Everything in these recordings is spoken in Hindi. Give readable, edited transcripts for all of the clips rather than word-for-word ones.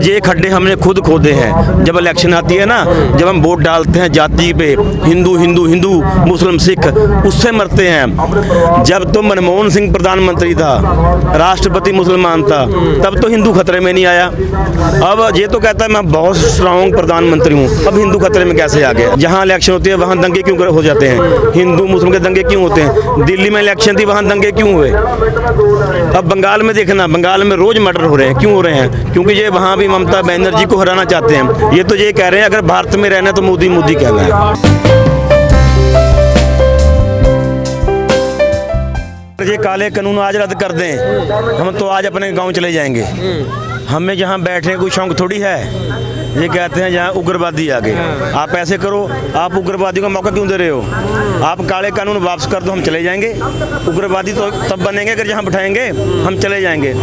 ये खड्डे हमने खुद खोदे हैं। जब इलेक्शन आती है ना, जब हम वोट डालते हैं जाति पे, हिंदू हिंदू हिंदू मुस्लिम सिख, उससे मरते हैं। जब तो मनमोहन सिंह प्रधानमंत्री था, राष्ट्रपति मुसलमान था, तब तो हिंदू खतरे में नहीं आया। अब ये तो कहता है मैं बहुत स्ट्रांग प्रधानमंत्री हूँ, अब हिंदू खतरे में कैसे आ गया? जहाँ इलेक्शन होती है वहाँ दंगे क्यों हो जाते हैं? हिंदू मुस्लिम के दंगे क्यों होते हैं? दिल्ली में इलेक्शन थी, वहाँ दंगे क्यों हुए? अब बंगाल में देखना, बंगाल में रोज मर्डर हो रहे हैं। क्यों हो रहे हैं? क्योंकि ये वहाँ भी ममता बनर्जी को हराना चाहते हैं। ये तो ये कह रहे हैं अगर भारत में रहना है तो मोदी मोदी कहना है। ये काले कानून आज रद्द कर दें, हम तो आज अपने गांव चले जाएंगे। हमें जहाँ बैठने को शौक थोड़ी है। ये कहते हैं जहाँ उग्रवादी आ गए, आप ऐसे करो, आप उग्रवादी को मौका क्यों दे रहे हो? आप काले कानून वापस कर दो, हम चले जाएंगे। उग्रवादी तो तब बनेंगे अगर जहाँ बिठाएंगे, हम चले जाएंगे।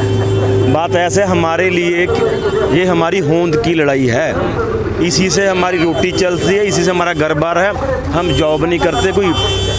बात ऐसे हमारे लिए ये हमारी होंद की लड़ाई है, इसी से हमारी रोटी चलती है, इसी से हमारा घर बार है। हम जॉब नहीं करते, कोई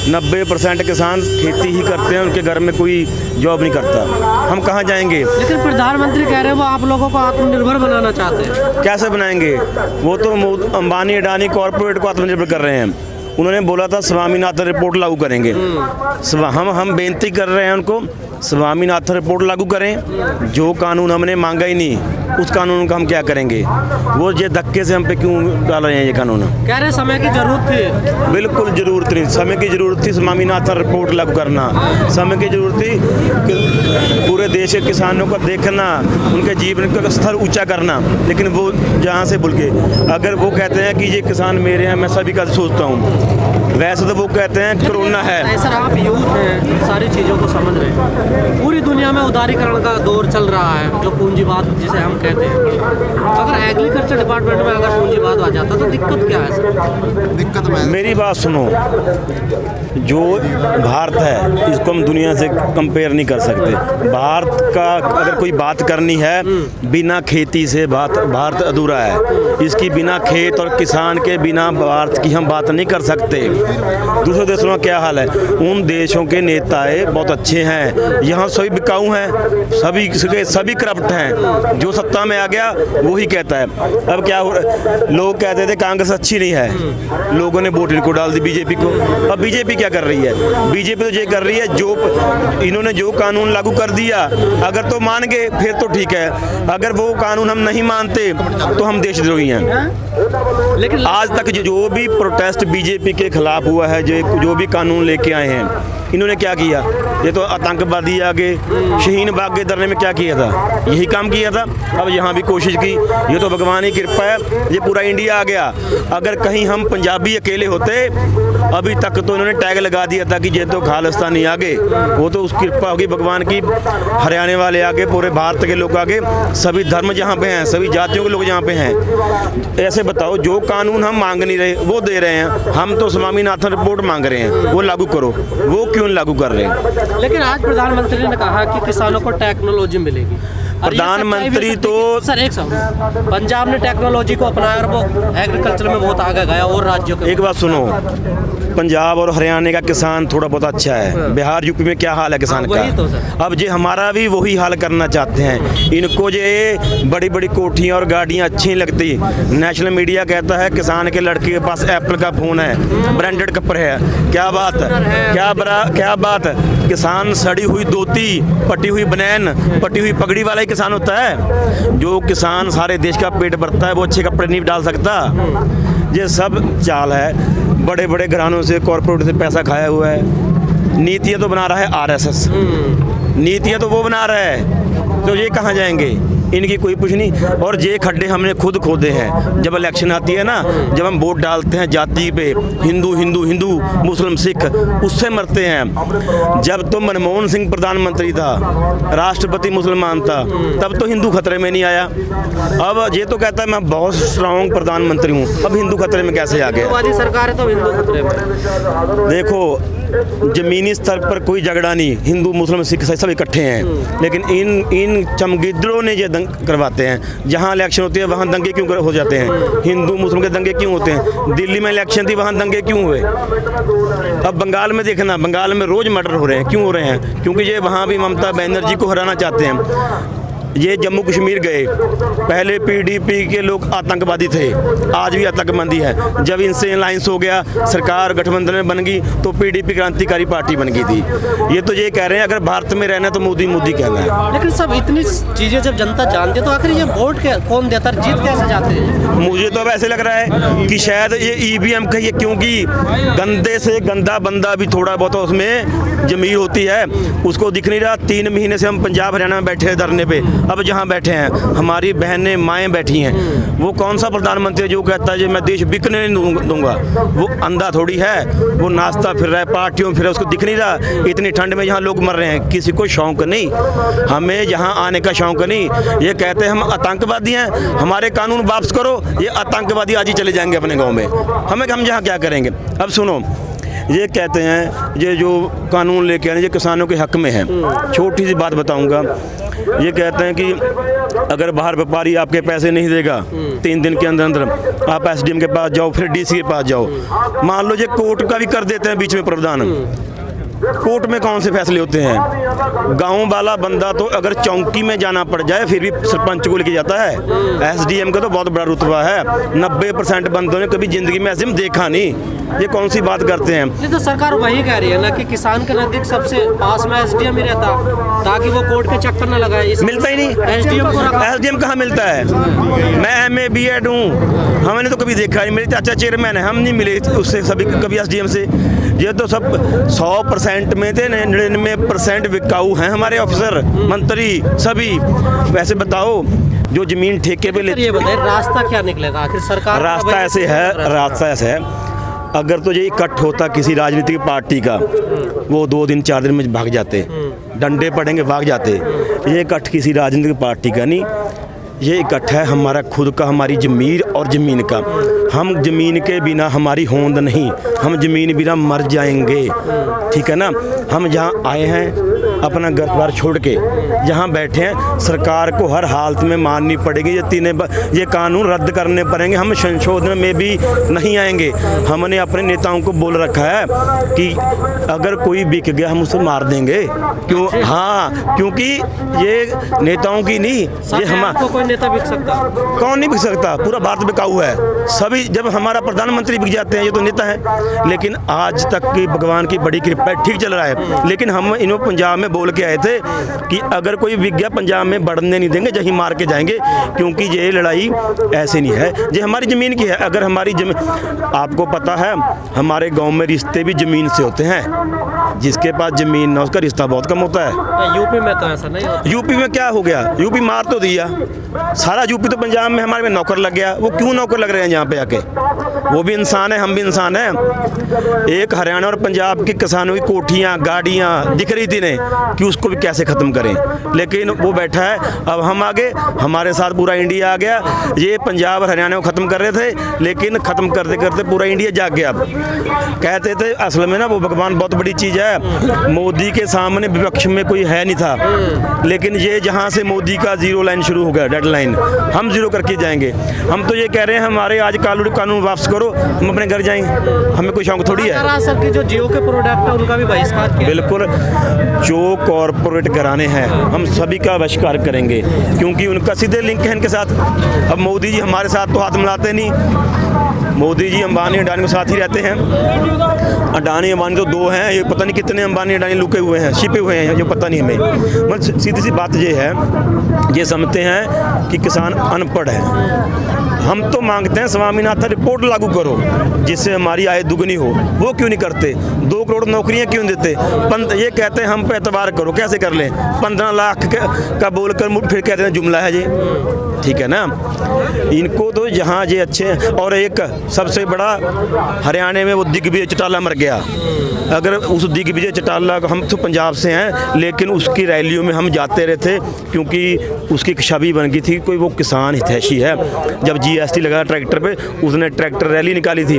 90% किसान खेती ही करते हैं, उनके घर में कोई जॉब नहीं करता। हम कहाँ जाएंगे? लेकिन प्रधानमंत्री कह रहे हैं वो आप लोगों को आत्मनिर्भर बनाना चाहते हैं। कैसे बनाएंगे? वो तो अंबानी अडानी कॉर्पोरेट को आत्मनिर्भर कर रहे हैं। उन्होंने बोला था स्वामीनाथन रिपोर्ट लागू करेंगे। हम बेनती कर रहे हैं उनको, स्वामीनाथन रिपोर्ट लागू करें। जो कानून हमने मांगा ही नहीं, उस कानून का हम क्या करेंगे? वो ये धक्के से हम पे क्यों डाल रहे हैं ये कानून? कह रहे समय की जरूरत थी। बिल्कुल जरूरत नहीं, समय की जरूरत थी स्वामीनाथन रिपोर्ट लागू करना। समय की जरूरत थी पूरे देश के किसानों को देखना, उनके जीवन का स्तर ऊंचा करना। लेकिन वो जहाँ से भूल गए। अगर वो कहते हैं कि ये किसान मेरे हैं, मैं सभी का सोचता हूँ। वैसे तो वो कहते हैं कोरोना है। सर आप यूथ हैं, सारी चीज़ों को समझ रहे हैं। पूरी दुनिया में उदारीकरण का दौर चल रहा है, जो पूंजीवाद जिसे हम कहते हैं। अगर एग्रीकल्चर डिपार्टमेंट में अगर पूंजीवाद आ जाता तो दिक्कत क्या है सर? दिक्कत मेरी बात सुनो, जो भारत है इसको हम दुनिया से कंपेयर नहीं कर सकते। भारत का अगर कोई बात करनी है, बिना खेती से भारत अधूरा है। इसकी बिना खेत और किसान के बिना भारत की हम बात नहीं कर सकते। दूसरे देशों में क्या हाल है? उन देशों के नेताएं बहुत अच्छे हैं, यहाँ सभी बिकाऊ हैं, सभी करप्ट हैं। जो सत्ता में आ गया वही कहता है। अब क्या हो रहा है? लोग कहते थे कांग्रेस अच्छी नहीं है, लोगों ने वोट इनको डाल दी बीजेपी को। अब बीजेपी क्या कर रही है? बीजेपी तो ये कर रही है, जो इन्होंने जो कानून लागू कर दिया, अगर तो मान गए फिर तो ठीक है। अगर वो कानून हम नहीं मानते तो हम देशद्रोही हैं। लेकिन आज तक जो भी प्रोटेस्ट बीजेपी के खिलाफ हुआ है, जो भी कानून लेके आए हैं, इन्होंने क्या किया? ये तो आतंकवादी आगे शहीन बाग के धरने में क्या किया था? यही काम किया था। अब यहाँ भी कोशिश की, ये तो भगवान की कृपा है, ये पूरा इंडिया आ गया। अगर कहीं हम पंजाबी अकेले होते, अभी तक तो इन्होंने टैग लगा दिया था कि ये तो खालिस्तानी आगे। वो तो उस कृपा होगी भगवान की, हरियाणा वाले आगे, पूरे भारत के लोग आगे, सभी धर्म जहाँ पे हैं, सभी जातियों के लोग जहाँ पे हैं। ऐसे बताओ, जो कानून हम मांग नहीं रहे वो दे रहे हैं। हम तो स्वामीनाथन रिपोर्ट मांग रहे हैं, वो लागू करो। वो क्यों लागू कर रहे हैं? लेकिन आज प्रधानमंत्री ने कहा कि किसानों को टेक्नोलॉजी मिलेगी। प्रधानमंत्री तो सर एक सवाल, पंजाब ने टेक्नोलॉजी को अपनाया और वो एग्रीकल्चर में बहुत आगे गया और राज्यों के। एक बात सुनो, पंजाब और हरियाणा का किसान थोड़ा बहुत अच्छा है। बिहार यूपी में क्या हाल है किसान का? तो अब जो हमारा भी वही हाल करना चाहते हैं। इनको जो बड़ी बड़ी कोठियाँ और गाड़ियाँ अच्छी लगती। नेशनल मीडिया कहता है किसान के लड़के के पास एप्पल का फ़ोन है, ब्रांडेड कपड़े है। क्या बात है? क्या बात है? किसान सड़ी हुई धोती, पटी हुई बनैन, पटी हुई पगड़ी वाला ही किसान होता है। जो किसान सारे देश का पेट भरता है वो अच्छे कपड़े नहीं डाल सकता। ये सब चाल है, बड़े बड़े घरानों से, कॉर्पोरेट से पैसा खाया हुआ है। नीतियाँ तो बना रहा है आरएसएस, नीतियाँ तो वो बना रहा है, तो ये कहाँ जाएंगे? इनकी कोई कुछ नहीं। और ये खड्डे हमने खुद खोदे हैं। जब इलेक्शन आती है ना, जब हम वोट डालते हैं जाति पे, हिंदू हिंदू हिंदू मुस्लिम सिख, उससे मरते हैं। जब तो मनमोहन सिंह प्रधानमंत्री था, राष्ट्रपति मुसलमान था, तब तो हिंदू खतरे में नहीं आया। अब ये तो कहता है मैं बहुत स्ट्रांग प्रधानमंत्री हूँ, अब हिंदू खतरे में कैसे आ गया? सरकार है तो हिंदू खतरे में। देखो, जमीनी स्तर पर कोई झगड़ा नहीं, हिंदू मुस्लिम सिख सब इकट्ठे हैं। लेकिन इन चमगिद्दड़ों ने ये करवाते हैं। जहाँ इलेक्शन होती है वहाँ दंगे क्यों हो जाते हैं? हिंदू मुस्लिम के दंगे क्यों होते हैं? दिल्ली में इलेक्शन थी, वहाँ दंगे क्यों हुए? अब बंगाल में देखना, बंगाल में रोज मर्डर हो रहे हैं। क्यों हो रहे हैं? क्योंकि ये वहाँ भी ममता बनर्जी को हराना चाहते हैं। ये जम्मू कश्मीर गए, पहले पीडीपी के लोग आतंकवादी थे, आज भी आतंकवादी है। जब इनसे अलायंस हो गया, सरकार गठबंधन में बन गई, तो पीडीपी क्रांतिकारी पार्टी बन गई थी। ये तो ये कह रहे हैं अगर भारत में रहना है तो मोदी मोदी कहना है। लेकिन सब इतनी चीजें जब जनता जानती है तो आखिर ये वोट कौन देता है, जीत कैसे जाते हैं? मुझे तो अब ऐसे लग रहा है कि शायद ये ईवीएम का ही, क्योंकि गंदे से गंदा बंदा भी थोड़ा बहुत उसमें जमीर होती है, उसको दिख नहीं रहा। 3 महीने से हम पंजाब हरियाणा में बैठे हैं धरने पे, अब जहाँ बैठे हैं हमारी बहनें माएँ बैठी हैं। वो कौन सा प्रधानमंत्री है जो कहता है कि मैं देश बिकने नहीं दूंगा? वो अंधा थोड़ी है, वो नाचता फिर रहा है, पार्टियों फिर रहा है, उसको दिख नहीं रहा। इतनी ठंड में जहाँ लोग मर रहे हैं, किसी को शौक नहीं, हमें यहाँ आने का शौक नहीं। ये कहते हैं हम आतंकवादी हैं, हमारे कानून वापस करो, ये आतंकवादी आज ही चले जाएंगे अपने गाँव में, हम जहाँ क्या करेंगे? अब सुनो, ये कहते हैं ये जो कानून लेके आए ये किसानों के हक में है। छोटी सी बात बताऊंगा, ये कहते हैं कि अगर बाहर व्यापारी आपके पैसे नहीं देगा 3 दिन के अंदर अंदर, आप एसडीएम के पास जाओ, फिर डीसी के पास जाओ। मान लो ये कोर्ट का भी कर देते हैं बीच में प्रावधान, कोर्ट में कौन से फैसले होते हैं? गांव वाला बंदा तो अगर चौकी में जाना पड़ जाए फिर भी सरपंच को लेके जाता है। एसडीएम का तो बहुत बड़ा रुतबा है। 90% बंदों ने कभी जिंदगी में ऐसे में देखा नहीं। ये कौन सी बात करते हैं? ये तो सरकार वही कह रही है ना कि किसान के नजदीक सबसे पास में एसडीएम ही रहता, ताकि वो कोर्ट के चक्कर न लगाए। मिलता ही नहीं एसडीएम कहाँ मिलता है? मैं MA BEd हूँ, हमने तो कभी देखा नहीं। मेरे चाचा चेयरमैन है, हम नहीं मिले उससे कभी एसडीएम से। ये तो सब 100% में थे, 99% बिकाऊ हैं हमारे ऑफिसर मंत्री सभी। वैसे बताओ जो जमीन ठेके पे ले, ये बताइए रास्ता क्या निकलेगा आखिर? सरकार रास्ता ऐसे है, अगर तो ये इकट्ठ होता किसी राजनीतिक पार्टी का, वो 2 दिन 4 दिन में भाग जाते, डंडे पड़ेंगे भाग जाते। ये इकट्ठ किसी राजनीतिक पार्टी का नहीं, ये इकट्ठा है हमारा खुद का, हमारी ज़मीर और ज़मीन का। हम ज़मीन के बिना हमारी होंद नहीं, हम ज़मीन बिना मर जाएंगे, ठीक है ना। हम जहाँ आए हैं अपना घर द्वार छोड़ के जहाँ बैठे हैं, सरकार को हर हालत में माननी पड़ेगी। ये कानून रद्द करने पड़ेंगे। हम संशोधन में भी नहीं आएंगे। हमने अपने नेताओं को बोल रखा है कि अगर कोई बिक गया हम उसे मार देंगे। क्यों? हाँ, क्योंकि ये नेताओं की नहीं, ये हमारा कोई नेता बिक सकता? कौन नहीं बिक सकता? पूरा भारत बिका हुआ है सभी। जब हमारा प्रधानमंत्री बिक जाते हैं, ये तो नेता है। लेकिन आज तक की भगवान की बड़ी कृपा है, ठीक चल रहा है। लेकिन हम इन्हों पंजाब में बोल के आए थे कि अगर कोई बिक गया पंजाब में बढ़ने नहीं देंगे, जहीं मार के जाएंगे, क्योंकि ये लड़ाई ऐसे नहीं है, ये हमारी ज़मीन की है। अगर हमारी ज़मीन, आपको पता है हमारे गांव में रिश्ते भी ज़मीन से होते हैं, जिसके पास ज़मीन ना उसका रिश्ता बहुत कम होता है। यूपी में तो ऐसा नहीं होता। यूपी में क्या हो गया? यूपी मार तो दिया सारा यूपी, तो पंजाब में हमारे में नौकर लग गया। वो क्यों नौकर लग रहे हैं यहाँ पे आके? वो भी इंसान है, हम भी इंसान हैं। एक हरियाणा और पंजाब के किसानों की कोठियाँ गाड़ियाँ दिख रही थी ने कि उसको भी कैसे ख़त्म करें, लेकिन वो बैठा है। अब हम आगे, हमारे साथ पूरा इंडिया आ गया। ये पंजाब और हरियाणा को ख़त्म कर रहे थे, लेकिन ख़त्म करते करते पूरा इंडिया जाग गया। अब कहते थे असल में ना वो भगवान बहुत बड़ी चीज़ है। मोदी के सामने विपक्ष में कोई है नहीं था, लेकिन ये जहाँ से मोदी का 0 लाइन शुरू हो गया, डेडलाइन, हम 0 करके जाएंगे। हम तो ये कह रहे हैं हमारे आज कानून वापस करो, हम अपने घर जाएंगे, हमें कोई शौक थोड़ी है। सर के जो जियो के प्रोडक्ट है उनका भी बहिष्कार किया। बिल्कुल, जो कॉरपोरेट घराने हैं हम सभी का बहिष्कार करेंगे, क्योंकि उनका सीधे लिंक है इनके साथ। अब मोदी जी हमारे साथ तो हाथ मिलाते नहीं। मोदी जी अंबानी अडानी के साथ ही रहते हैं। अडानी अंबानी तो 2 हैं, ये पता नहीं कितने अंबानी अडानी लुके हुए हैं, छिपे हुए हैं, जो पता नहीं हमें। मतलब सीधी सी बात ये है, ये समझते हैं कि किसान अनपढ़ है। हम तो मांगते हैं स्वामीनाथन रिपोर्ट लागू करो जिससे हमारी आय दुगनी हो। वो क्यों नहीं करते? 2 करोड़ नौकरियां क्यों देते? ये कहते हैं हम पे एतबार करो, कैसे कर लें? 15 लाख का बोलकर फिर कहते हैं जुमला है ये, ठीक है ना। इनको तो जहाँ ये अच्छे हैं। और एक सबसे बड़ा हरियाणा में वो दिग्विजय चौटाला मर गया। अगर उस दिग्विजय चौटाला, हम तो पंजाब से हैं, लेकिन उसकी रैलियों में हम जाते रहते, क्योंकि उसकी एक छवि बन गई थी, कोई वो किसान हितैषी है। जब GST लगा ट्रैक्टर पे, उसने ट्रैक्टर रैली निकाली थी।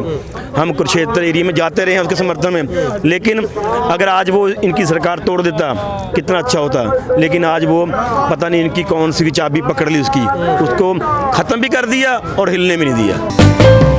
हम कुरुक्षेत्र एरिया में जाते रहे हैं उसके समर्थन में। लेकिन अगर आज वो इनकी सरकार तोड़ देता कितना अच्छा होता। लेकिन आज वो पता नहीं इनकी कौन सी चाबी पकड़ ली, उसको ख़त्म भी कर दिया और हिलने भी नहीं दिया।